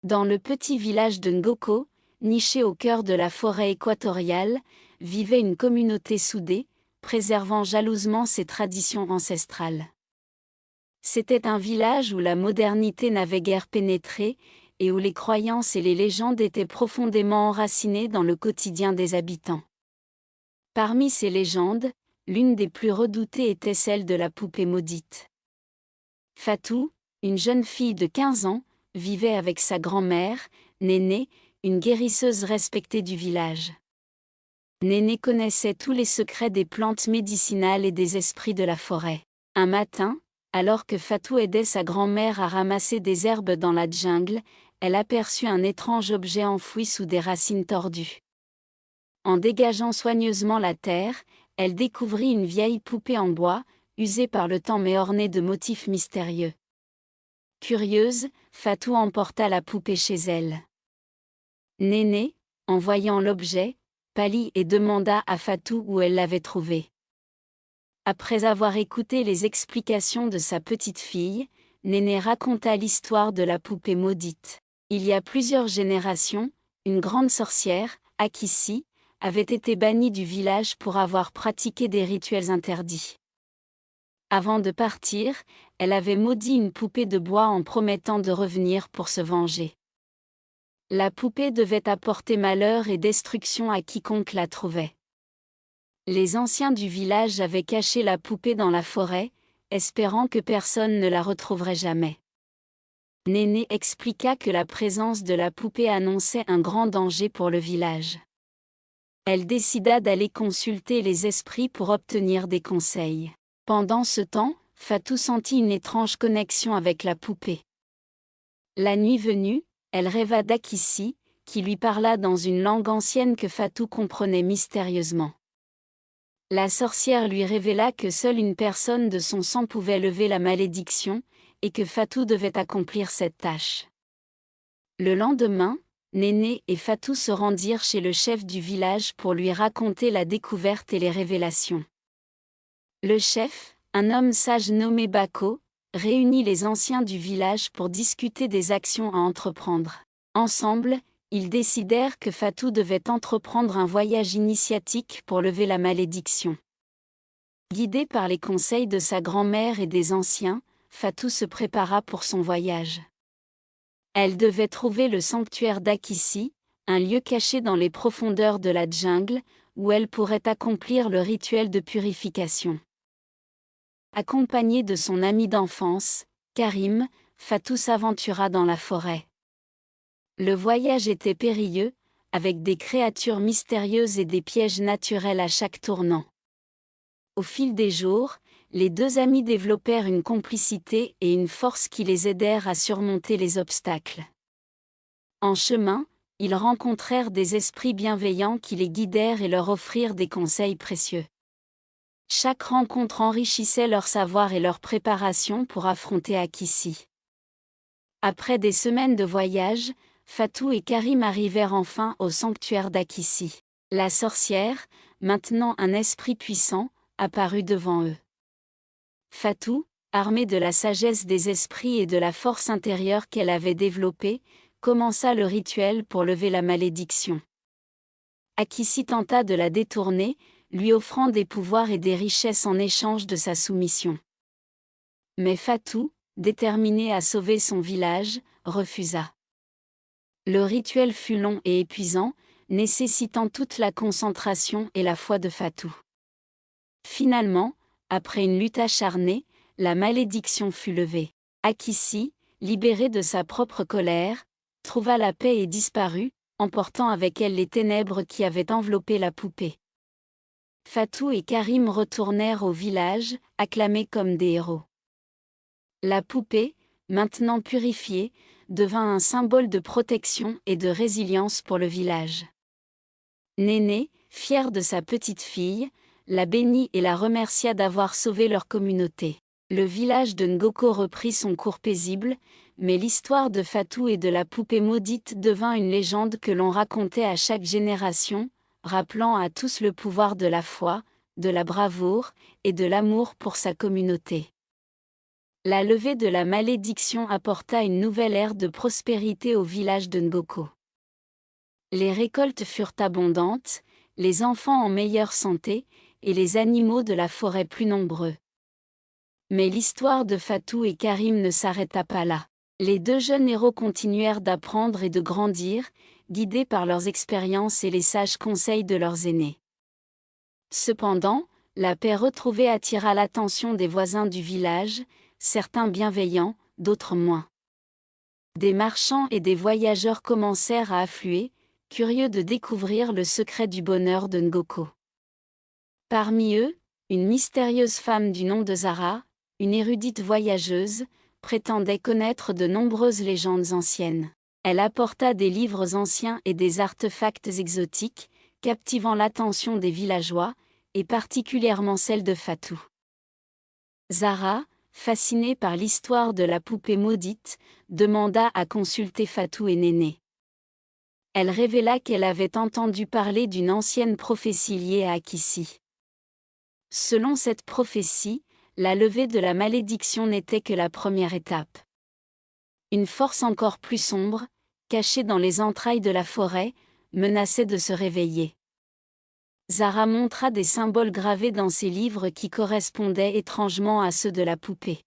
Dans le petit village de Ngoko, niché au cœur de la forêt équatoriale, vivait une communauté soudée, préservant jalousement ses traditions ancestrales. C'était un village où la modernité n'avait guère pénétré, et où les croyances et les légendes étaient profondément enracinées dans le quotidien des habitants. Parmi ces légendes, l'une des plus redoutées était celle de la poupée maudite. Fatou, une jeune fille de 15 ans, vivait avec sa grand-mère, Néné, une guérisseuse respectée du village. Néné connaissait tous les secrets des plantes médicinales et des esprits de la forêt. Un matin, alors que Fatou aidait sa grand-mère à ramasser des herbes dans la jungle, elle aperçut un étrange objet enfoui sous des racines tordues. En dégageant soigneusement la terre, elle découvrit une vieille poupée en bois, usée par le temps mais ornée de motifs mystérieux. Curieuse, Fatou emporta la poupée chez elle. Néné, en voyant l'objet, pâlit et demanda à Fatou où elle l'avait trouvé. Après avoir écouté les explications de sa petite fille, Néné raconta l'histoire de la poupée maudite. Il y a plusieurs générations, une grande sorcière, Akissi, avait été bannie du village pour avoir pratiqué des rituels interdits. Avant de partir, elle avait maudit une poupée de bois en promettant de revenir pour se venger. La poupée devait apporter malheur et destruction à quiconque la trouvait. Les anciens du village avaient caché la poupée dans la forêt, espérant que personne ne la retrouverait jamais. Néné expliqua que la présence de la poupée annonçait un grand danger pour le village. Elle décida d'aller consulter les esprits pour obtenir des conseils. Pendant ce temps, Fatou sentit une étrange connexion avec la poupée. La nuit venue, elle rêva d'Akissi, qui lui parla dans une langue ancienne que Fatou comprenait mystérieusement. La sorcière lui révéla que seule une personne de son sang pouvait lever la malédiction, et que Fatou devait accomplir cette tâche. Le lendemain, Néné et Fatou se rendirent chez le chef du village pour lui raconter la découverte et les révélations. Le chef, un homme sage nommé Bako, réunit les anciens du village pour discuter des actions à entreprendre. Ensemble, ils décidèrent que Fatou devait entreprendre un voyage initiatique pour lever la malédiction. Guidée par les conseils de sa grand-mère et des anciens, Fatou se prépara pour son voyage. Elle devait trouver le sanctuaire d'Akissi, un lieu caché dans les profondeurs de la jungle, où elle pourrait accomplir le rituel de purification. Accompagnée de son ami d'enfance, Karim, Fatou s'aventura dans la forêt. Le voyage était périlleux, avec des créatures mystérieuses et des pièges naturels à chaque tournant. Au fil des jours, les deux amis développèrent une complicité et une force qui les aidèrent à surmonter les obstacles. En chemin, ils rencontrèrent des esprits bienveillants qui les guidèrent et leur offrirent des conseils précieux. Chaque rencontre enrichissait leur savoir et leur préparation pour affronter Akissi. Après des semaines de voyage, Fatou et Karim arrivèrent enfin au sanctuaire d'Akissi. La sorcière, maintenant un esprit puissant, apparut devant eux. Fatou, armée de la sagesse des esprits et de la force intérieure qu'elle avait développée, commença le rituel pour lever la malédiction. Akissi tenta de la détourner, lui offrant des pouvoirs et des richesses en échange de sa soumission. Mais Fatou, déterminée à sauver son village, refusa. Le rituel fut long et épuisant, nécessitant toute la concentration et la foi de Fatou. Finalement, après une lutte acharnée, la malédiction fut levée. Akissi, libérée de sa propre colère, trouva la paix et disparut, emportant avec elle les ténèbres qui avaient enveloppé la poupée. Fatou et Karim retournèrent au village, acclamés comme des héros. La poupée, maintenant purifiée, devint un symbole de protection et de résilience pour le village. Néné, fière de sa petite fille, la bénit et la remercia d'avoir sauvé leur communauté. Le village de Ngoko reprit son cours paisible, mais l'histoire de Fatou et de la poupée maudite devint une légende que l'on racontait à chaque génération, rappelant à tous le pouvoir de la foi, de la bravoure et de l'amour pour sa communauté. La levée de la malédiction apporta une nouvelle ère de prospérité au village de Ngoko. Les récoltes furent abondantes, les enfants en meilleure santé, et les animaux de la forêt plus nombreux. Mais l'histoire de Fatou et Karim ne s'arrêta pas là. Les deux jeunes héros continuèrent d'apprendre et de grandir, guidés par leurs expériences et les sages conseils de leurs aînés. Cependant, la paix retrouvée attira l'attention des voisins du village, certains bienveillants, d'autres moins. Des marchands et des voyageurs commencèrent à affluer, curieux de découvrir le secret du bonheur de Ngoko. Parmi eux, une mystérieuse femme du nom de Zara, une érudite voyageuse, prétendait connaître de nombreuses légendes anciennes. Elle apporta des livres anciens et des artefacts exotiques, captivant l'attention des villageois, et particulièrement celle de Fatou. Zara, fascinée par l'histoire de la poupée maudite, demanda à consulter Fatou et Néné. Elle révéla qu'elle avait entendu parler d'une ancienne prophétie liée à Akissi. Selon cette prophétie, la levée de la malédiction n'était que la première étape. Une force encore plus sombre, cachée dans les entrailles de la forêt, menaçait de se réveiller. Zara montra des symboles gravés dans ses livres qui correspondaient étrangement à ceux de la poupée.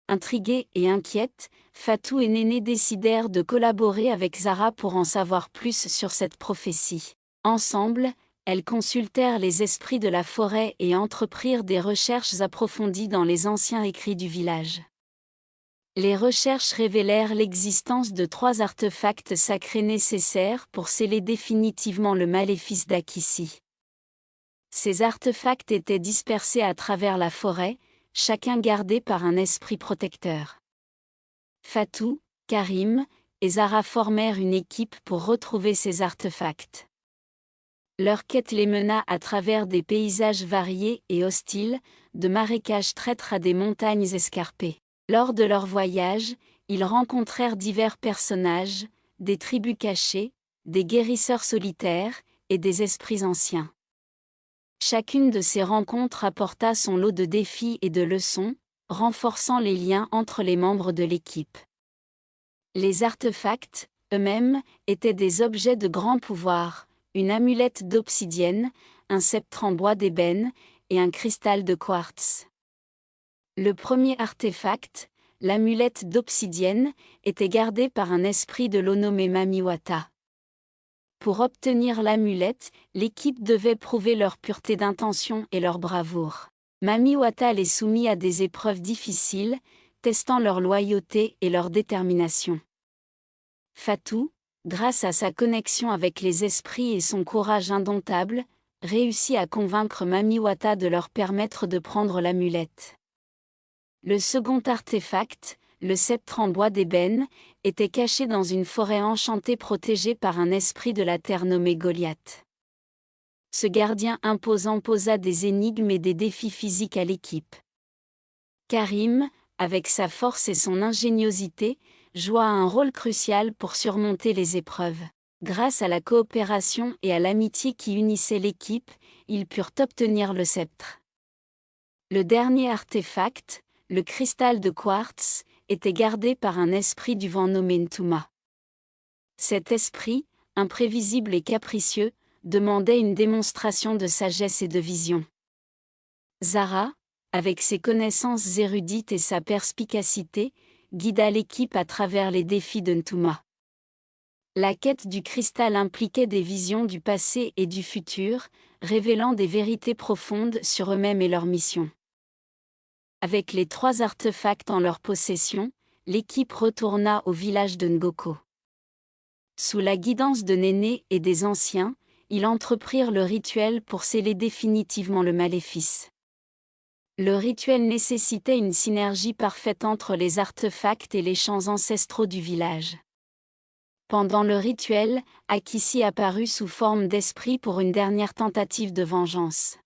Intrigués et inquiètes, Fatou et Néné décidèrent de collaborer avec Zara pour en savoir plus sur cette prophétie. Ensemble, elles consultèrent les esprits de la forêt et entreprirent des recherches approfondies dans les anciens écrits du village. Les recherches révélèrent l'existence de 3 artefacts sacrés nécessaires pour sceller définitivement le maléfice d'Akissi. Ces artefacts étaient dispersés à travers la forêt, chacun gardé par un esprit protecteur. Fatou, Karim et Zara formèrent une équipe pour retrouver ces artefacts. Leur quête les mena à travers des paysages variés et hostiles, de marécages traîtres à des montagnes escarpées. Lors de leur voyage, ils rencontrèrent divers personnages, des tribus cachées, des guérisseurs solitaires, et des esprits anciens. Chacune de ces rencontres apporta son lot de défis et de leçons, renforçant les liens entre les membres de l'équipe. Les artefacts, eux-mêmes, étaient des objets de grand pouvoir, une amulette d'obsidienne, un sceptre en bois d'ébène, et un cristal de quartz. Le premier artefact, l'amulette d'obsidienne, était gardé par un esprit de l'eau nommé Mamiwata. Pour obtenir l'amulette, l'équipe devait prouver leur pureté d'intention et leur bravoure. Mamiwata les soumit à des épreuves difficiles, testant leur loyauté et leur détermination. Fatou, grâce à sa connexion avec les esprits et son courage indomptable, réussit à convaincre Mamiwata de leur permettre de prendre l'amulette. Le second artefact, le sceptre en bois d'ébène, était caché dans une forêt enchantée protégée par un esprit de la terre nommé Goliath. Ce gardien imposant posa des énigmes et des défis physiques à l'équipe. Karim, avec sa force et son ingéniosité, joua un rôle crucial pour surmonter les épreuves. Grâce à la coopération et à l'amitié qui unissaient l'équipe, ils purent obtenir le sceptre. Le dernier artefact, le cristal de quartz, était gardé par un esprit du vent nommé Ntuma. Cet esprit, imprévisible et capricieux, demandait une démonstration de sagesse et de vision. Zara, avec ses connaissances érudites et sa perspicacité, guida l'équipe à travers les défis de Ntuma. La quête du cristal impliquait des visions du passé et du futur, révélant des vérités profondes sur eux-mêmes et leur mission. Avec les 3 artefacts en leur possession, l'équipe retourna au village de Ngoko. Sous la guidance de Néné et des anciens, ils entreprirent le rituel pour sceller définitivement le maléfice. Le rituel nécessitait une synergie parfaite entre les artefacts et les chants ancestraux du village. Pendant le rituel, Akissi apparut sous forme d'esprit pour une dernière tentative de vengeance.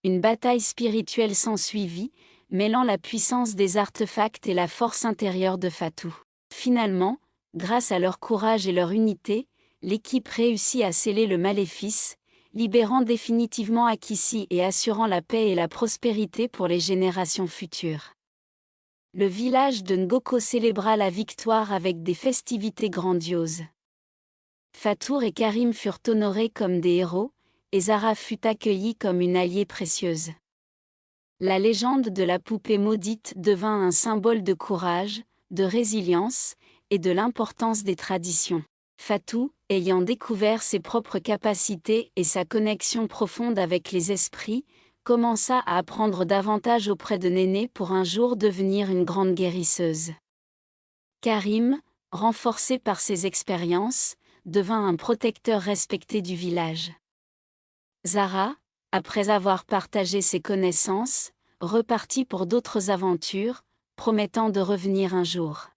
Une bataille spirituelle s'ensuivit, mêlant la puissance des artefacts et la force intérieure de Fatou. Finalement, grâce à leur courage et leur unité, l'équipe réussit à sceller le maléfice, libérant définitivement Akissi et assurant la paix et la prospérité pour les générations futures. Le village de Ngoko célébra la victoire avec des festivités grandioses. Fatou et Karim furent honorés comme des héros, et Zara fut accueillie comme une alliée précieuse. La légende de la poupée maudite devint un symbole de courage, de résilience, et de l'importance des traditions. Fatou, ayant découvert ses propres capacités et sa connexion profonde avec les esprits, commença à apprendre davantage auprès de Néné pour un jour devenir une grande guérisseuse. Karim, renforcé par ses expériences, devint un protecteur respecté du village. Zara, après avoir partagé ses connaissances, repartit pour d'autres aventures, promettant de revenir un jour.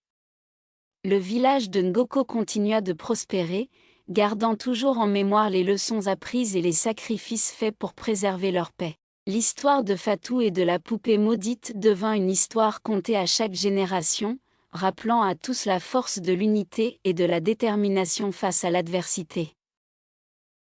Le village de Ngoko continua de prospérer, gardant toujours en mémoire les leçons apprises et les sacrifices faits pour préserver leur paix. L'histoire de Fatou et de la poupée maudite devint une histoire contée à chaque génération, rappelant à tous la force de l'unité et de la détermination face à l'adversité.